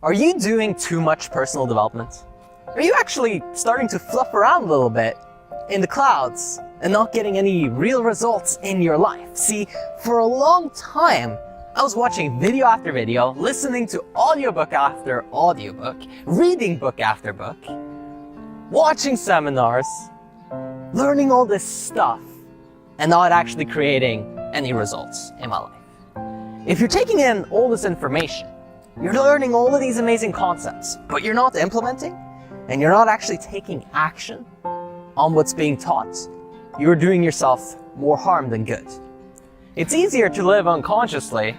Are you doing too much personal development? Are you actually starting to fluff around a little bit in the clouds and not getting any real results in your life? See, for a long time, I was watching video after video, listening to audiobook after audiobook, reading book after book, watching seminars, learning all this stuff, and not actually creating any results in my life. If you're taking in all this information, you're learning all of these amazing concepts, but you're not implementing, and you're not actually taking action on what's being taught, you're doing yourself more harm than good. It's easier to live unconsciously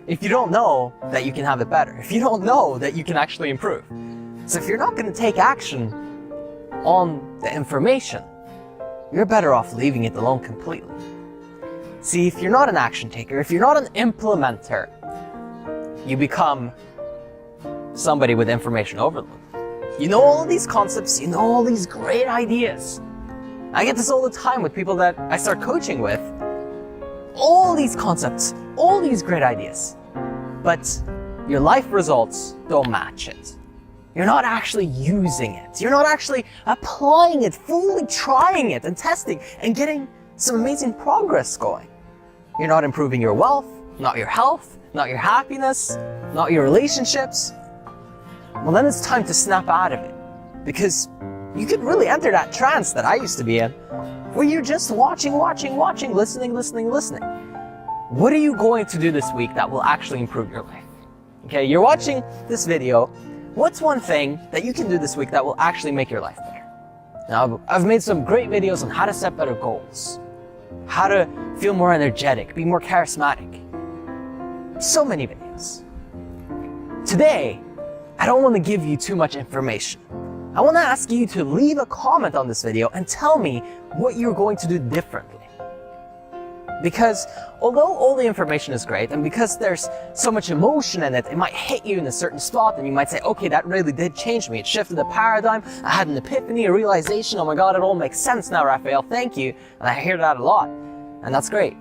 if you don't know that you can have it better, if you don't know that you can actually improve. So if you're not going to take action on the information, you're better off leaving it alone completely. See, if you're not an action taker, if you're not an implementer, you become somebody with information overload. You know all of these concepts, you know all these great ideas. I get this all the time with people that I start coaching with. All these concepts, all these great ideas. But your life results don't match it. You're not actually using it. You're not actually applying it, fully trying it and testing and getting some amazing progress going. You're not improving your wealth, not your health, not your happiness, not your relationships. Well, then it's time to snap out of it, because you could really enter that trance that I used to be in, where you're just watching, listening. What are you going to do this week that will actually improve your life? Okay, you're watching this video. What's one thing that you can do this week that will actually make your life better? Now, I've made some great videos on how to set better goals, how to feel more energetic, be more charismatic. So many videos. Today, I don't want to give you too much information. I want to ask you to leave a comment on this video and tell me what you're going to do differently. Because although all the information is great, and because there's so much emotion in it, it might hit you in a certain spot and you might say, okay, that really did change me. It shifted the paradigm. I had an epiphany, a realization. Oh my God, it all makes sense now, Raphael. Thank you. And I hear that a lot. And that's great.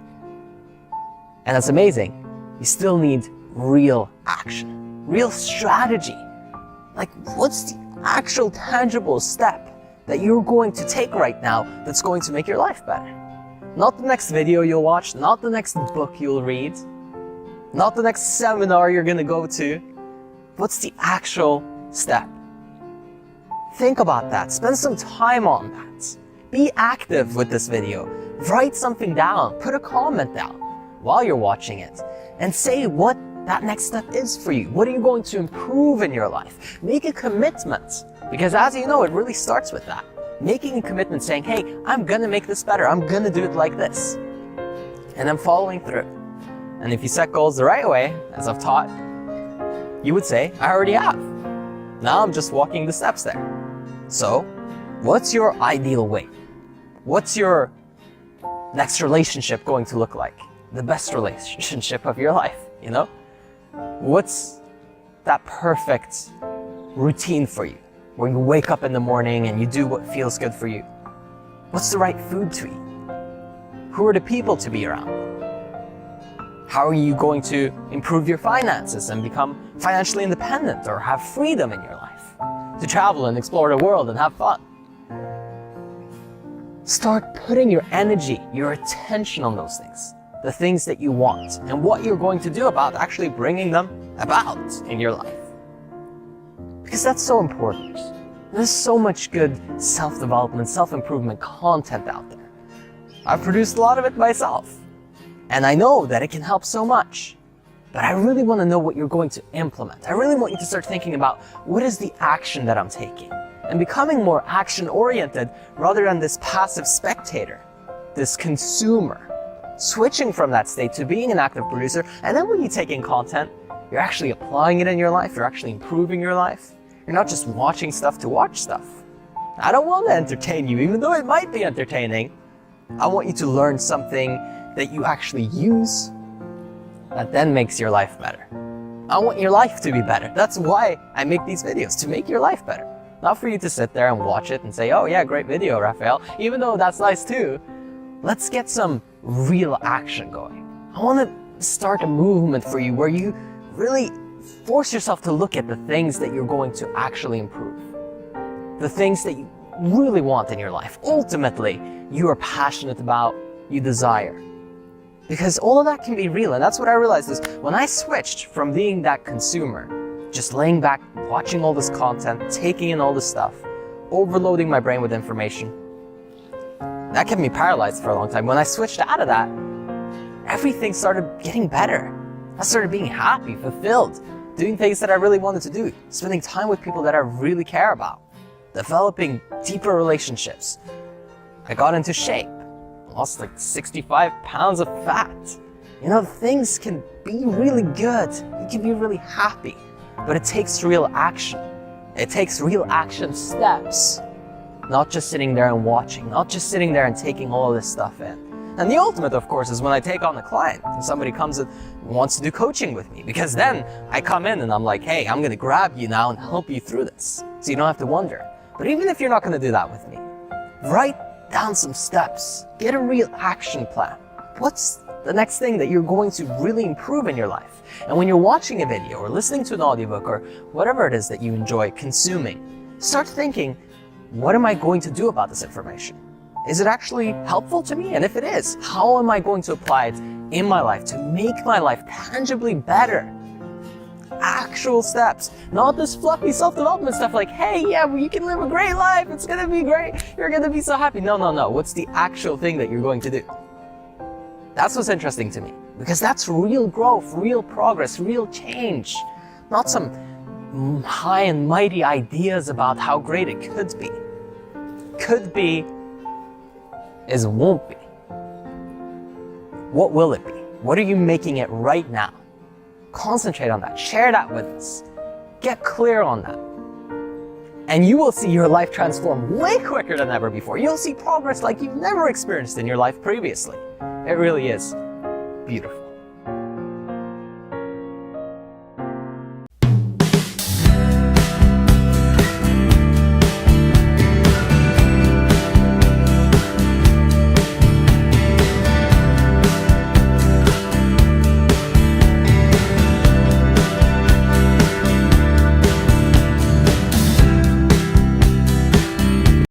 And that's amazing. You still need real action, real strategy. Like, what's the actual tangible step that you're going to take right now that's going to make your life better? Not the next video you'll watch, not the next book you'll read, not the next seminar you're going to go to. What's the actual step? Think about that. Spend some time on that. Be active with this video. Write something down. Put a comment down while you're watching it and say what that next step is for you. What are you going to improve in your life? Make a commitment, because as you know, it really starts with that. Making a commitment saying, hey, I'm going to make this better. I'm going to do it like this. And then following through. And if you set goals the right way, as I've taught, you would say, I already have. Now I'm just walking the steps there. So, what's your ideal way? What's your next relationship going to look like? The best relationship of your life, you know? What's that perfect routine for you, where you wake up in the morning and you do what feels good for you? What's the right food to eat? Who are the people to be around? How are you going to improve your finances and become financially independent or have freedom in your life? To travel and explore the world and have fun. Start putting your energy, your attention on those things. The things that you want and what you're going to do about actually bringing them about in your life. Because that's so important. There's so much good self-development, self-improvement content out there. I've produced a lot of it myself. And I know that it can help so much. But I really want to know what you're going to implement. I really want you to start thinking about, what is the action that I'm taking? And becoming more action-oriented rather than this passive spectator, this consumer. Switching from that state to being an active producer. And then when you take in content, you're actually applying it in your life. You're actually improving your life. You're not just watching stuff to watch stuff. I don't want to entertain you, even though it might be entertaining. I want you to learn something that you actually use that then makes your life better. I want your life to be better. That's why I make these videos, to make your life better. Not for you to sit there and watch it and say, oh yeah, great video, Raphael. Even though that's nice too, let's get some real action going. I want to start a movement for you where you really force yourself to look at the things that you're going to actually improve. The things that you really want in your life. Ultimately, you are passionate about, you desire. Because all of that can be real. And that's what I realized is when I switched from being that consumer, just laying back, watching all this content, taking in all this stuff, overloading my brain with information, that kept me paralyzed for a long time. When I switched out of that, everything started getting better. I started being happy, fulfilled, doing things that I really wanted to do, spending time with people that I really care about, developing deeper relationships. I got into shape, lost like 65 pounds of fat. You know, things can be really good. You can be really happy, but it takes real action. It takes real action steps, not just sitting there and watching, not just sitting there and taking all of this stuff in. And the ultimate, of course, is when I take on a client and somebody comes and wants to do coaching with me, because then I come in and I'm like, hey, I'm gonna grab you now and help you through this, so you don't have to wonder. But even if you're not gonna do that with me, write down some steps, get a real action plan. What's the next thing that you're going to really improve in your life? And when you're watching a video or listening to an audiobook or whatever it is that you enjoy consuming, start thinking, what am I going to do about this information? Is it actually helpful to me? And if it is, how am I going to apply it in my life to make my life tangibly better? Actual steps, not this fluffy self-development stuff like, hey, yeah, well, you can live a great life, it's gonna be great, you're gonna be so happy. No. What's the actual thing that you're going to do? That's what's interesting to me, because that's real growth, real progress, real change, not some high and mighty ideas about how great it could be. Could be is won't be. What will it be? What are you making it right now? Concentrate on that. Share that with us. Get clear on that. And you will see your life transform way quicker than ever before. You'll see progress like you've never experienced in your life previously. It really is beautiful.